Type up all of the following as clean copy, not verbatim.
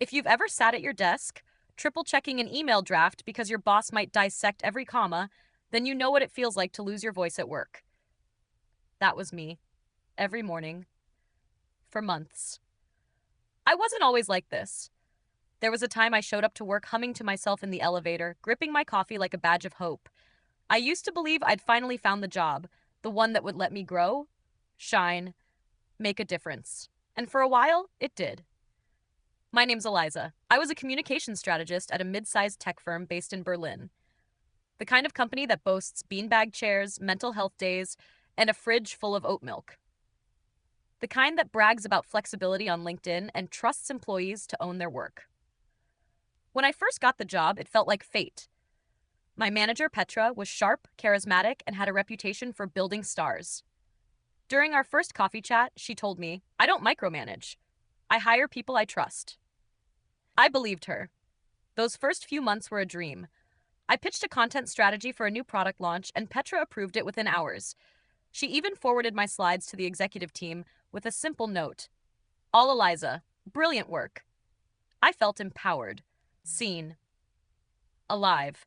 If you've ever sat at your desk, triple checking an email draft because your boss might dissect every comma, then you know what it feels like to lose your voice at work. That was me, every morning, for months. I wasn't always like this. There was a time I showed up to work humming to myself in the elevator, gripping my coffee like a badge of hope. I used to believe I'd finally found the job, the one that would let me grow, shine, make a difference. And for a while, it did. My name's Eliza. I was a communications strategist at a mid sized tech firm based in Berlin, the kind of company that boasts beanbag chairs, mental health days, and a fridge full of oat milk. The kind that brags about flexibility on LinkedIn and trusts employees to own their work. When I first got the job, it felt like fate. My manager, Petra, was sharp, charismatic, and had a reputation for building stars. During our first coffee chat, she told me, I don't micromanage. I hire people I trust. I believed her. Those first few months were a dream. I pitched a content strategy for a new product launch, and Petra approved it within hours. She even forwarded my slides to the executive team with a simple note: All Eliza, brilliant work. I felt empowered, seen, alive.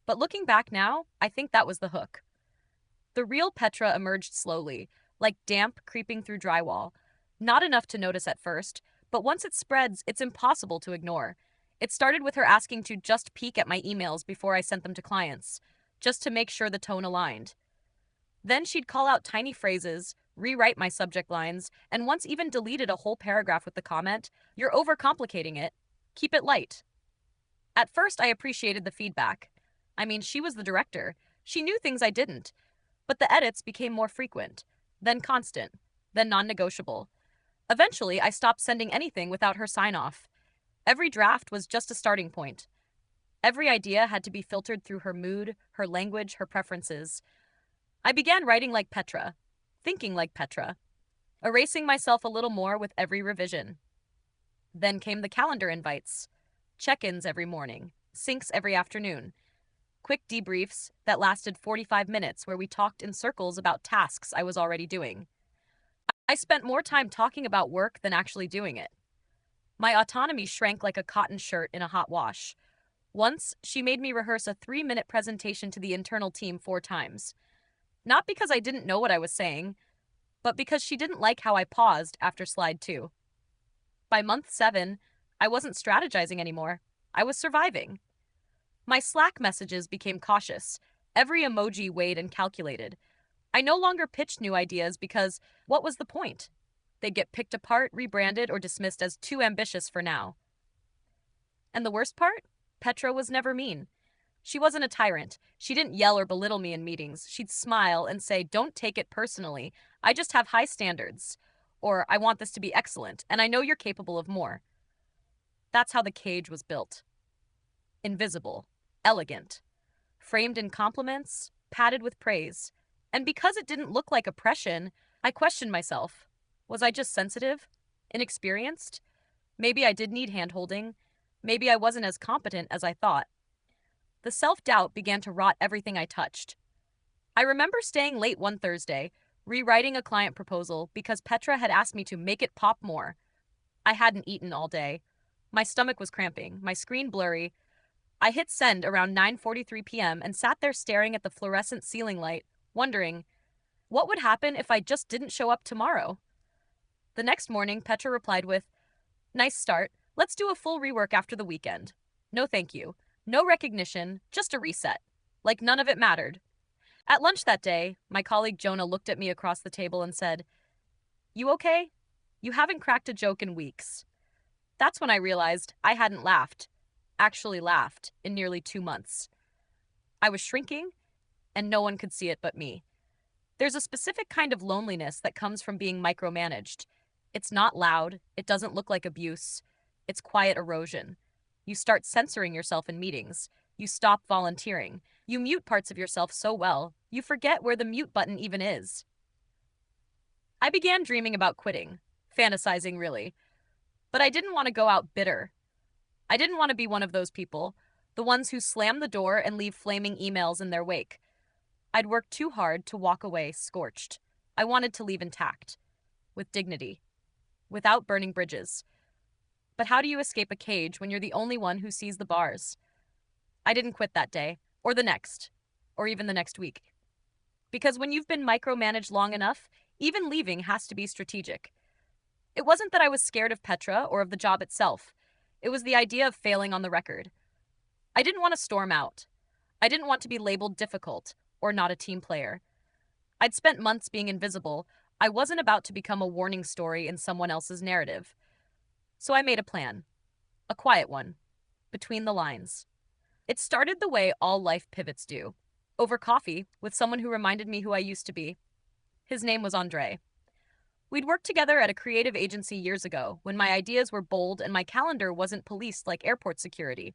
But looking back now, I think that was the hook. The real Petra emerged slowly, like damp creeping through drywall. Not enough to notice at first, but once it spreads, it's impossible to ignore. It started with her asking to just peek at my emails before I sent them to clients, just to make sure the tone aligned. Then she'd call out tiny phrases, rewrite my subject lines, and once even deleted a whole paragraph with the comment, You're overcomplicating it. Keep it light. At first, I appreciated the feedback. I mean, she was the director. She knew things I didn't. But the edits became more frequent, then constant, then non negotiable. Eventually, I stopped sending anything without her sign off. Every draft was just a starting point. Every idea had to be filtered through her mood, her language, her preferences. I began writing like Petra, thinking like Petra, erasing myself a little more with every revision. Then came the calendar invites, check ins every morning, syncs every afternoon, quick debriefs that lasted 45 minutes where we talked in circles about tasks I was already doing. I spent more time talking about work than actually doing it. My autonomy shrank like a cotton shirt in a hot wash. Once, she made me rehearse a 3-minute presentation to the internal team 4 times. Not because I didn't know what I was saying, but because she didn't like how I paused after slide 2. By month 7, I wasn't strategizing anymore. I was surviving. My Slack messages became cautious. Every emoji weighed and calculated. I no longer pitched new ideas because what was the point? They'd get picked apart, rebranded, or dismissed as too ambitious for now. And the worst part? Petra was never mean. She wasn't a tyrant. She didn't yell or belittle me in meetings. She'd smile and say, Don't take it personally. I just have high standards. Or, I want this to be excellent, and I know you're capable of more. That's how the cage was built. Invisible, elegant, framed in compliments, padded with praise. And because it didn't look like oppression, I questioned myself. Was I just sensitive? Inexperienced? Maybe I did need handholding. Maybe I wasn't as competent as I thought. The self-doubt began to rot everything I touched. I remember staying late one Thursday, rewriting a client proposal because Petra had asked me to make it pop more. I hadn't eaten all day. My stomach was cramping, my screen blurry. I hit send around 9:43 p.m. and sat there staring at the fluorescent ceiling light, wondering, what would happen if I just didn't show up tomorrow? The next morning, Petra replied with, Nice start. Let's do a full rework after the weekend. No thank you. No recognition, just a reset. Like none of it mattered. At lunch that day, my colleague Jonah looked at me across the table and said, You okay? You haven't cracked a joke in weeks. That's when I realized I hadn't actually laughed, in nearly 2 months. I was shrinking, and no one could see it but me. There's a specific kind of loneliness that comes from being micromanaged. It's not loud, it doesn't look like abuse, it's quiet erosion. You start censoring yourself in meetings. You stop volunteering. You mute parts of yourself so well, you forget where the mute button even is. I began dreaming about quitting, fantasizing really. But I didn't want to go out bitter. I didn't want to be one of those people, the ones who slam the door and leave flaming emails in their wake. I'd worked too hard to walk away scorched. I wanted to leave intact, with dignity, without burning bridges. But how do you escape a cage when you're the only one who sees the bars? I didn't quit that day, or the next, or even the next week. Because when you've been micromanaged long enough, even leaving has to be strategic. It wasn't that I was scared of Petra or of the job itself. It was the idea of failing on the record. I didn't want to storm out. I didn't want to be labeled difficult or not a team player. I'd spent months being invisible. I wasn't about to become a warning story in someone else's narrative. So I made a plan. A quiet one. Between the lines. It started the way all life pivots do. Over coffee, with someone who reminded me who I used to be. His name was Andre. We'd worked together at a creative agency years ago, when my ideas were bold and my calendar wasn't policed like airport security.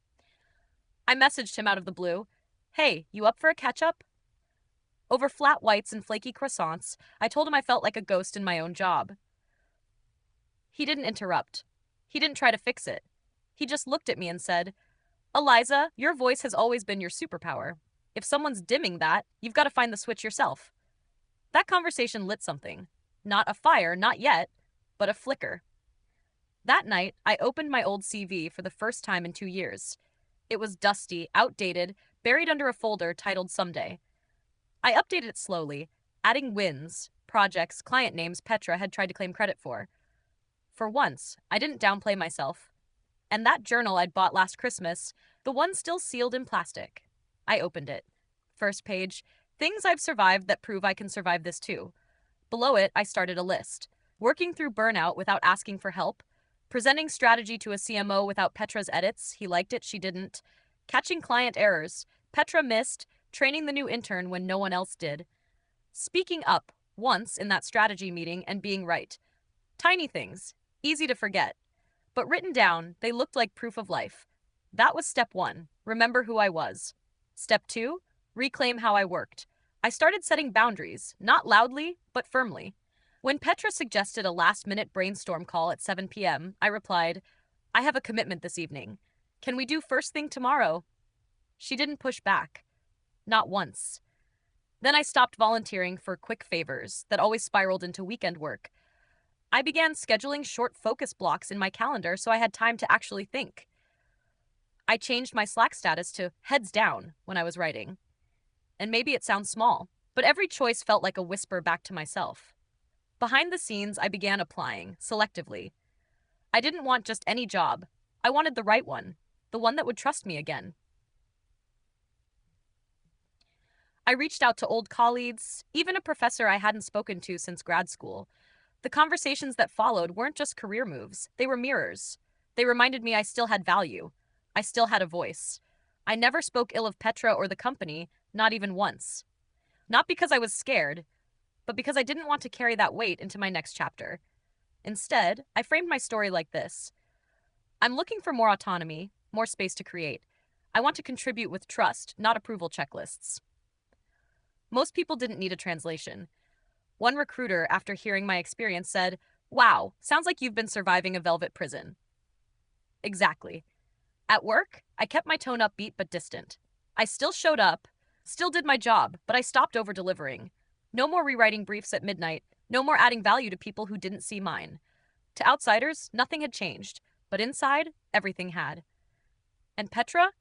I messaged him out of the blue. Hey, you up for a catch-up? Over flat whites and flaky croissants, I told him I felt like a ghost in my own job. He didn't interrupt. He didn't try to fix it. He just looked at me and said, Eliza, your voice has always been your superpower. If someone's dimming that, you've got to find the switch yourself. That conversation lit something. Not a fire, not yet, but a flicker. That night, I opened my old CV for the first time in 2 years. It was dusty, outdated, buried under a folder titled Someday. I updated it slowly, adding wins, projects, client names Petra had tried to claim credit for. For once, I didn't downplay myself. And that journal I'd bought last Christmas, the one still sealed in plastic. I opened it. First page, things I've survived that prove I can survive this too. Below it, I started a list. Working through burnout without asking for help. Presenting strategy to a CMO without Petra's edits. He liked it, she didn't. Catching client errors. Petra missed. Training the new intern when no one else did. Speaking up once in that strategy meeting and being right. Tiny things. Easy to forget. But written down, they looked like proof of life. That was step 1. Remember who I was. Step 2. Reclaim how I worked. I started setting boundaries, not loudly, but firmly. When Petra suggested a last-minute brainstorm call at 7 p.m., I replied, I have a commitment this evening. Can we do first thing tomorrow? She didn't push back. Not once. Then I stopped volunteering for quick favors that always spiraled into weekend work. I began scheduling short focus blocks in my calendar so I had time to actually think. I changed my Slack status to heads down when I was writing. And maybe it sounds small, but every choice felt like a whisper back to myself. Behind the scenes, I began applying, selectively. I didn't want just any job. I wanted the right one, the one that would trust me again. I reached out to old colleagues, even a professor I hadn't spoken to since grad school. The conversations that followed weren't just career moves, they were mirrors. They reminded me I still had value. I still had a voice. I never spoke ill of Petra or the company, not even once. Not because I was scared, but because I didn't want to carry that weight into my next chapter. Instead, I framed my story like this. I'm looking for more autonomy, more space to create. I want to contribute with trust, not approval checklists. Most people didn't need a translation. One recruiter, after hearing my experience, said, Wow, sounds like you've been surviving a velvet prison. Exactly. At work, I kept my tone upbeat but distant. I still showed up, still did my job, but I stopped over-delivering. No more rewriting briefs at midnight, no more adding value to people who didn't see mine. To outsiders, nothing had changed, but inside, everything had. And Petra?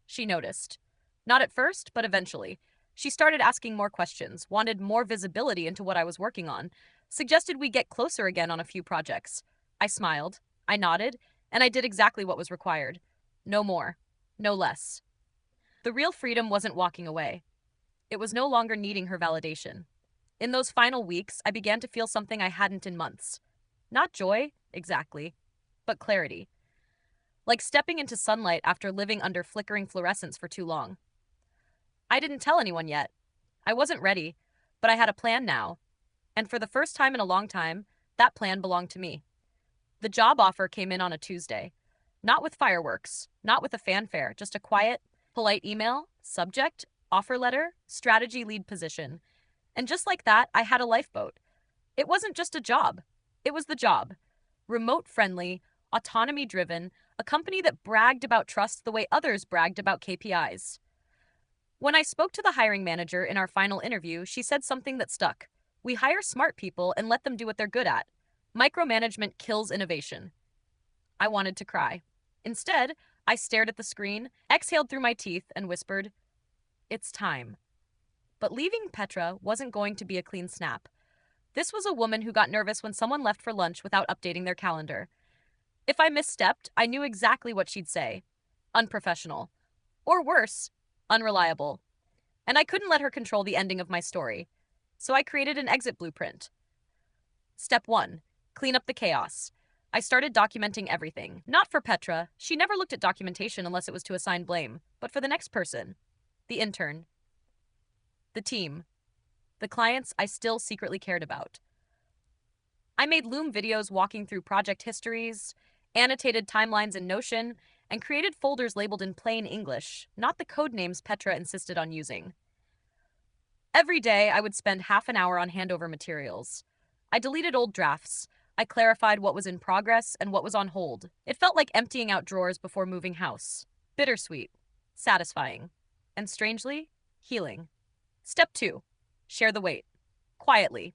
She noticed. Not at first, but eventually. She started asking more questions, wanted more visibility into what I was working on, suggested we get closer again on a few projects. I smiled, I nodded, and I did exactly what was required. No more, no less. The real freedom wasn't walking away. It was no longer needing her validation. In those final weeks, I began to feel something I hadn't in months. Not joy, exactly, but clarity. Like stepping into sunlight after living under flickering fluorescence for too long. I didn't tell anyone yet. I wasn't ready, but I had a plan now. And for the first time in a long time, that plan belonged to me. The job offer came in on a Tuesday. Not with fireworks, not with a fanfare, just a quiet, polite email, subject, offer letter, strategy lead position. And just like that, I had a lifeboat. It wasn't just a job. It was the job. Remote friendly, autonomy driven, a company that bragged about trust the way others bragged about KPIs. When I spoke to the hiring manager in our final interview, she said something that stuck. We hire smart people and let them do what they're good at. Micromanagement kills innovation. I wanted to cry. Instead, I stared at the screen, exhaled through my teeth, and whispered, "It's time." But leaving Petra wasn't going to be a clean snap. This was a woman who got nervous when someone left for lunch without updating their calendar. If I misstepped, I knew exactly what she'd say: unprofessional. Or worse, unreliable. And I couldn't let her control the ending of my story. So I created an exit blueprint. Step 1: clean up the chaos. I started documenting everything. Not for Petra, she never looked at documentation unless it was to assign blame, but for the next person: the intern, the team, the clients I still secretly cared about. I made Loom videos walking through project histories, annotated timelines in Notion, and created folders labeled in plain English, not the code names Petra insisted on using. Every day, I would spend half an hour on handover materials. I deleted old drafts. I clarified what was in progress and what was on hold. It felt like emptying out drawers before moving house. Bittersweet, satisfying, and strangely, healing. Step 2: share the weight. Quietly.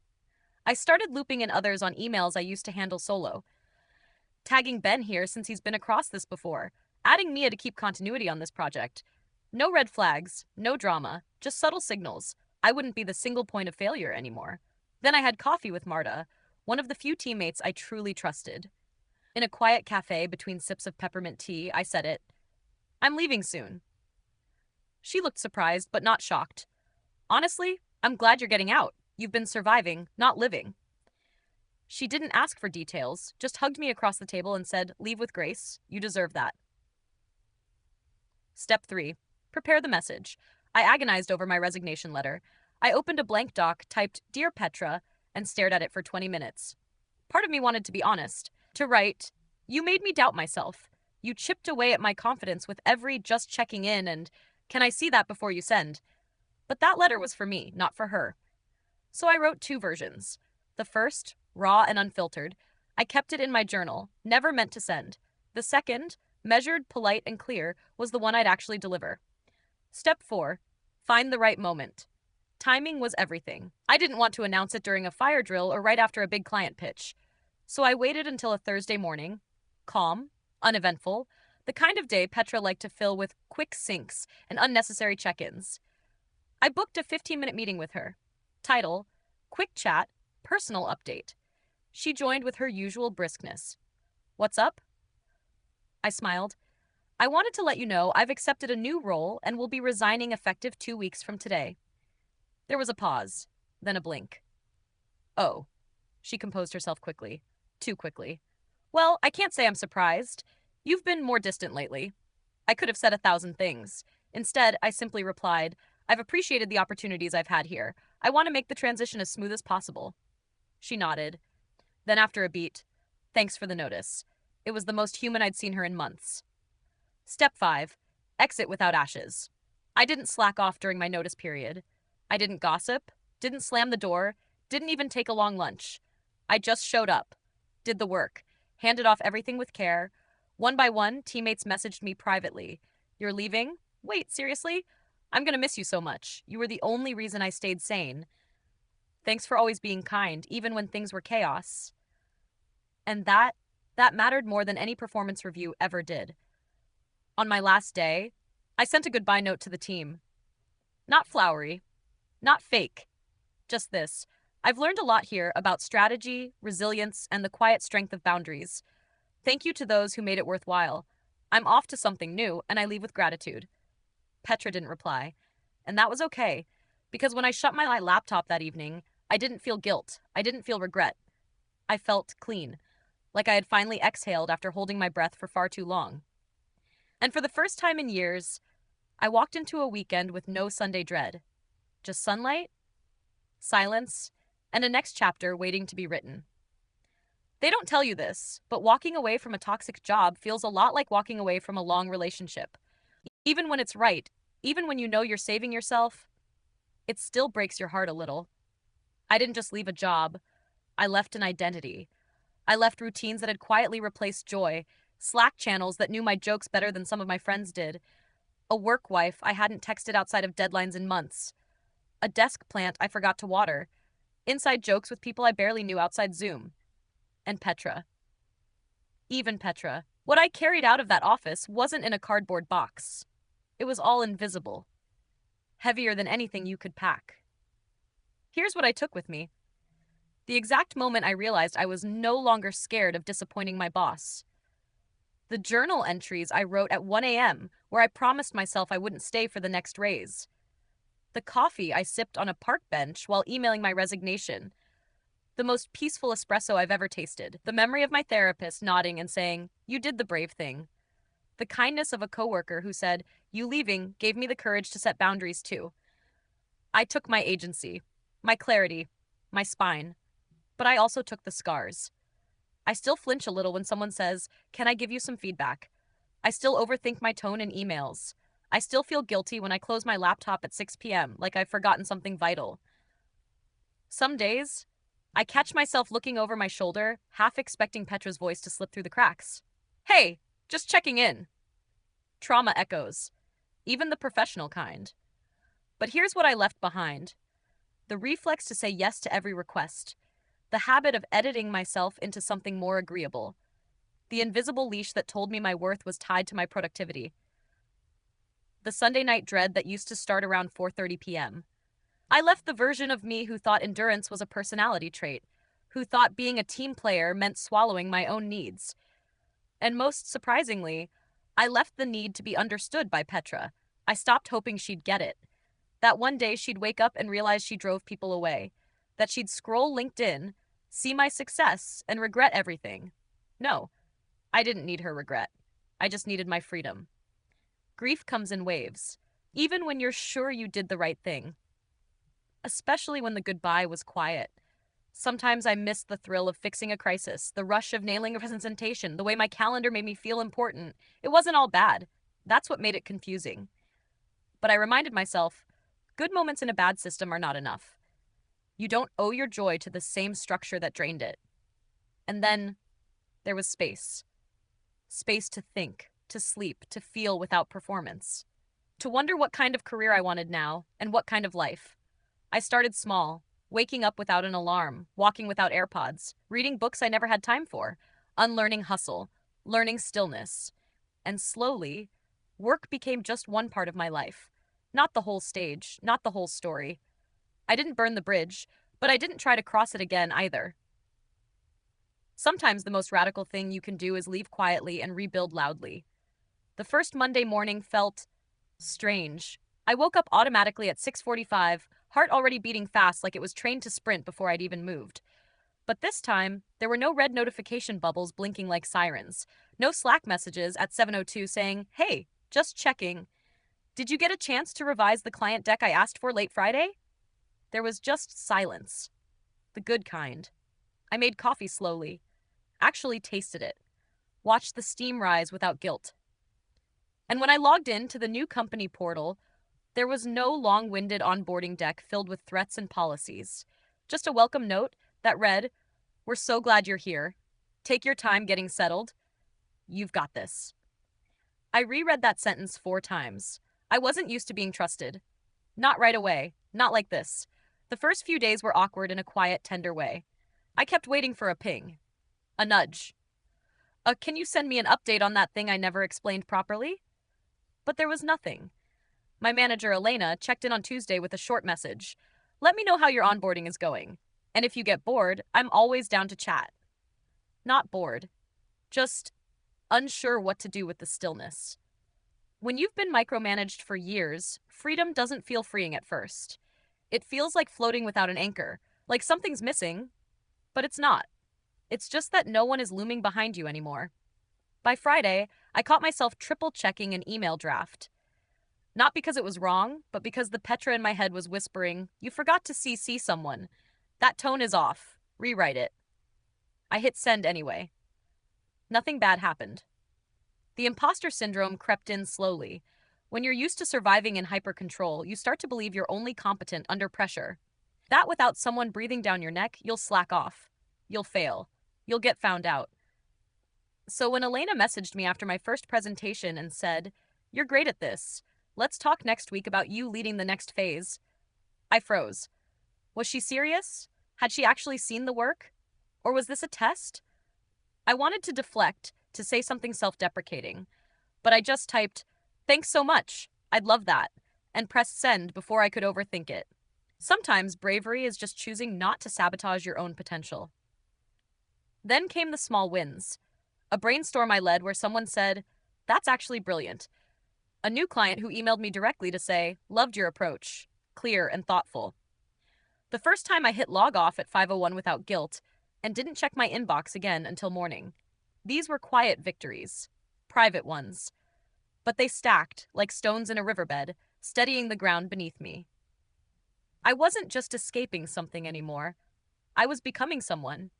I started looping in others on emails I used to handle solo. Tagging Ben here since he's been across this before. Adding Mia to keep continuity on this project. No red flags, no drama, just subtle signals. I wouldn't be the single point of failure anymore. Then I had coffee with Marta, one of the few teammates I truly trusted. In a quiet cafe between sips of peppermint tea, I said it. "I'm leaving soon." She looked surprised, but not shocked. "Honestly, I'm glad you're getting out. You've been surviving, not living." She didn't ask for details, just hugged me across the table and said, "Leave with grace. You deserve that." Step 3: prepare the message. I agonized over my resignation letter. I opened a blank doc, typed "Dear Petra," and stared at it for 20 minutes. Part of me wanted to be honest, to write, "You made me doubt myself. You chipped away at my confidence with every just checking in and can I see that before you send?" But that letter was for me, not for her. So I wrote 2 versions. The first, raw and unfiltered, I kept it in my journal, never meant to send. The second, measured, polite, and clear, was the one I'd actually deliver. Step 4: find the right moment. Timing was everything. I didn't want to announce it during a fire drill or right after a big client pitch. So I waited until a Thursday morning, calm, uneventful, the kind of day Petra liked to fill with quick syncs and unnecessary check-ins. I booked a 15-minute meeting with her. Title: quick chat, personal update. She joined with her usual briskness. "What's up?" I smiled. "I wanted to let you know I've accepted a new role and will be resigning effective 2 weeks from today." There was a pause, then a blink. "Oh." She composed herself quickly. Too quickly. "Well, I can't say I'm surprised. You've been more distant lately." I could have said 1,000 things. Instead, I simply replied, "I've appreciated the opportunities I've had here. I want to make the transition as smooth as possible." She nodded. Then after a beat, "Thanks for the notice." It was the most human I'd seen her in months. Step 5: exit without ashes. I didn't slack off during my notice period. I didn't gossip, didn't slam the door, didn't even take a long lunch. I just showed up, did the work, handed off everything with care. One by one, teammates messaged me privately. "You're leaving? Wait, seriously? I'm gonna miss you so much. You were the only reason I stayed sane. Thanks for always being kind, even when things were chaos." And that mattered more than any performance review ever did. On my last day, I sent a goodbye note to the team. Not flowery, not fake, just this: "I've learned a lot here about strategy, resilience, and the quiet strength of boundaries. Thank you to those who made it worthwhile. I'm off to something new, and I leave with gratitude." Petra didn't reply, and that was okay, because when I shut my laptop that evening, I didn't feel guilt. I didn't feel regret. I felt clean, like I had finally exhaled after holding my breath for far too long. And for the first time in years, I walked into a weekend with no Sunday dread. Just sunlight, silence, and a next chapter waiting to be written. They don't tell you this, but walking away from a toxic job feels a lot like walking away from a long relationship. Even when it's right, even when you know you're saving yourself, it still breaks your heart a little. I didn't just leave a job, I left an identity. I left routines that had quietly replaced joy, Slack channels that knew my jokes better than some of my friends did, a work wife I hadn't texted outside of deadlines in months, a desk plant I forgot to water, inside jokes with people I barely knew outside Zoom, and Petra. Even Petra, What I carried out of that office wasn't in a cardboard box. It was all invisible, heavier than anything you could pack. Here's what I took with me. The exact moment I realized I was no longer scared of disappointing my boss. The journal entries I wrote at 1 a.m., where I promised myself I wouldn't stay for the next raise. The coffee I sipped on a park bench while emailing my resignation. The most peaceful espresso I've ever tasted. The memory of my therapist nodding and saying, "You did the brave thing." The kindness of a coworker who said, "You leaving gave me the courage to set boundaries too." I took my agency, my clarity, my spine, but I also took the scars. I still flinch a little when someone says, "Can I give you some feedback?" I still overthink my tone in emails. I still feel guilty when I close my laptop at 6 p.m., like I've forgotten something vital. Some days, I catch myself looking over my shoulder, half expecting Petra's voice to slip through the cracks. "Hey, just checking in." Trauma echoes, even the professional kind. But here's what I left behind: the reflex to say yes to every request, the habit of editing myself into something more agreeable, the invisible leash that told me my worth was tied to my productivity, the Sunday night dread that used to start around 4:30 p.m. I left the version of me who thought endurance was a personality trait, who thought being a team player meant swallowing my own needs. And most surprisingly, I left the need to be understood by Petra. I stopped hoping she'd get it. That one day she'd wake up and realize she drove people away. That she'd scroll LinkedIn, see my success, and regret everything. No, I didn't need her regret. I just needed my freedom. Grief comes in waves, even when you're sure you did the right thing. Especially when the goodbye was quiet. Sometimes I missed the thrill of fixing a crisis, the rush of nailing a presentation, the way my calendar made me feel important. It wasn't all bad. That's what made it confusing. But I reminded myself, good moments in a bad system are not enough. You don't owe your joy to the same structure that drained it. And then there was space. Space to think, to sleep, to feel without performance. To wonder what kind of career I wanted now, and what kind of life. I started small, waking up without an alarm, walking without AirPods, reading books I never had time for, unlearning hustle, learning stillness. And slowly, work became just one part of my life. Not the whole stage, not the whole story. I didn't burn the bridge, but I didn't try to cross it again either. Sometimes the most radical thing you can do is leave quietly and rebuild loudly. The first Monday morning felt strange. I woke up automatically at 6:45, heart already beating fast like it was trained to sprint before I'd even moved. But this time, there were no red notification bubbles blinking like sirens. No Slack messages at 7:02 saying, "Hey, just checking. Did you get a chance to revise the client deck I asked for late Friday?" There was just silence. The good kind. I made coffee slowly. Actually tasted it. Watched the steam rise without guilt. And when I logged in to the new company portal, there was no long-winded onboarding deck filled with threats and policies. Just a welcome note that read, "We're so glad you're here. Take your time getting settled. You've got this." I reread that sentence 4 times. I wasn't used to being trusted. Not right away. Not like this. The first few days were awkward in a quiet, tender way. I kept waiting for a ping. A nudge. Can you send me an update on that thing I never explained properly? But there was nothing. My manager, Elena, checked in on Tuesday with a short message. "Let me know how your onboarding is going. And if you get bored, I'm always down to chat." Not bored. Just unsure what to do with the stillness. When you've been micromanaged for years, freedom doesn't feel freeing at first. It feels like floating without an anchor, like something's missing, but it's not. It's just that no one is looming behind you anymore. By Friday, I caught myself triple-checking an email draft. Not because it was wrong, but because the Petra in my head was whispering, "You forgot to CC someone. That tone is off. Rewrite it." I hit send anyway. Nothing bad happened. The imposter syndrome crept in slowly. When you're used to surviving in hyper-control, you start to believe you're only competent under pressure. That without someone breathing down your neck, you'll slack off. You'll fail. You'll get found out. So when Elena messaged me after my first presentation and said, "You're great at this. Let's talk next week about you leading the next phase," I froze. Was she serious? Had she actually seen the work? Or was this a test? I wanted to deflect, to say something self-deprecating, but I just typed, "Thanks so much. I'd love that," and pressed send before I could overthink it. Sometimes bravery is just choosing not to sabotage your own potential. Then came the small wins. A brainstorm I led where someone said, "That's actually brilliant." A new client who emailed me directly to say, "Loved your approach. Clear and thoughtful." The first time I hit log off at 5:01 without guilt and didn't check my inbox again until morning. These were quiet victories, private ones, but they stacked like stones in a riverbed, steadying the ground beneath me. I wasn't just escaping something anymore. I was becoming someone.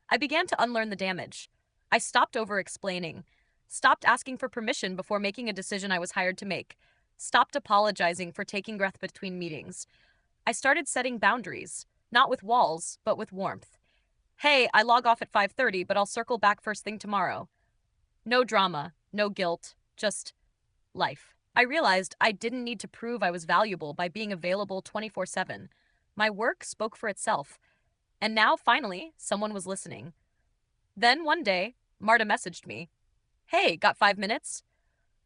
I began to unlearn the damage. I stopped over-explaining, stopped asking for permission before making a decision I was hired to make, stopped apologizing for taking breath between meetings. I started setting boundaries, not with walls, but with warmth. "Hey, I log off at 5:30, but I'll circle back first thing tomorrow." No drama, no guilt, just life. I realized I didn't need to prove I was valuable by being available 24/7. My work spoke for itself. And now, finally, someone was listening. Then, one day, Marta messaged me. "Hey, got 5 minutes?"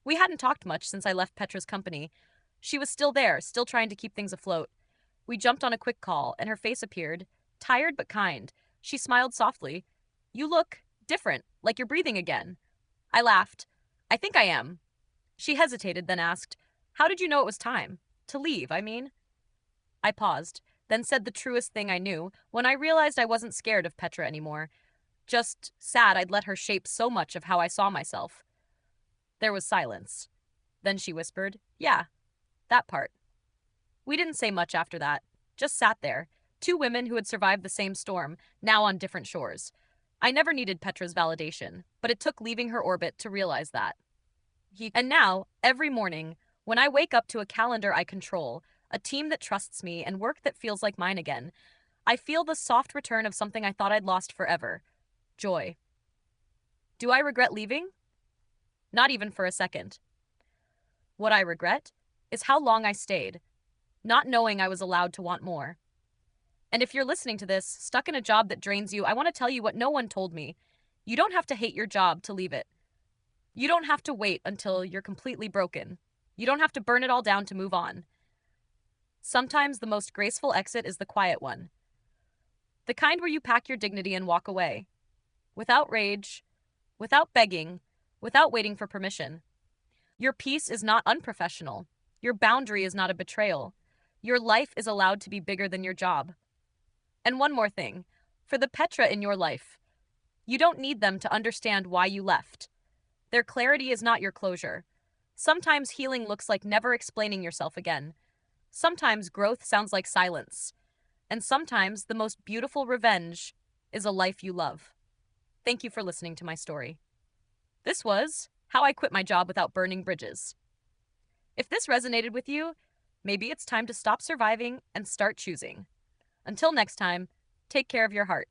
We hadn't talked much since I left Petra's company. She was still there, still trying to keep things afloat. We jumped on a quick call, and her face appeared, tired but kind. She smiled softly. "You look different, like you're breathing again." I laughed. "I think I am." She hesitated, then asked, "How did you know it was time? To leave, I mean?" I paused, then said the truest thing I knew when I realized I wasn't scared of Petra anymore. Just sad I'd let her shape so much of how I saw myself. There was silence. Then she whispered, "Yeah, that part." We didn't say much after that, just sat there, two women who had survived the same storm, now on different shores. I never needed Petra's validation, but it took leaving her orbit to realize that. And now, every morning, when I wake up to a calendar I control, a team that trusts me, and work that feels like mine again, I feel the soft return of something I thought I'd lost forever: joy. Do I regret leaving? Not even for a second. What I regret is how long I stayed, not knowing I was allowed to want more. And if you're listening to this, stuck in a job that drains you, I want to tell you what no one told me. You don't have to hate your job to leave it. You don't have to wait until you're completely broken. You don't have to burn it all down to move on. Sometimes the most graceful exit is the quiet one. The kind where you pack your dignity and walk away. Without rage, without begging, without waiting for permission. Your peace is not unprofessional. Your boundary is not a betrayal. Your life is allowed to be bigger than your job. And one more thing. For the Petra in your life, you don't need them to understand why you left. Their clarity is not your closure. Sometimes healing looks like never explaining yourself again. Sometimes growth sounds like silence. And sometimes the most beautiful revenge is a life you love. Thank you for listening to my story. This was How I Quit My Job Without Burning Bridges. If this resonated with you, maybe it's time to stop surviving and start choosing. Until next time, take care of your heart.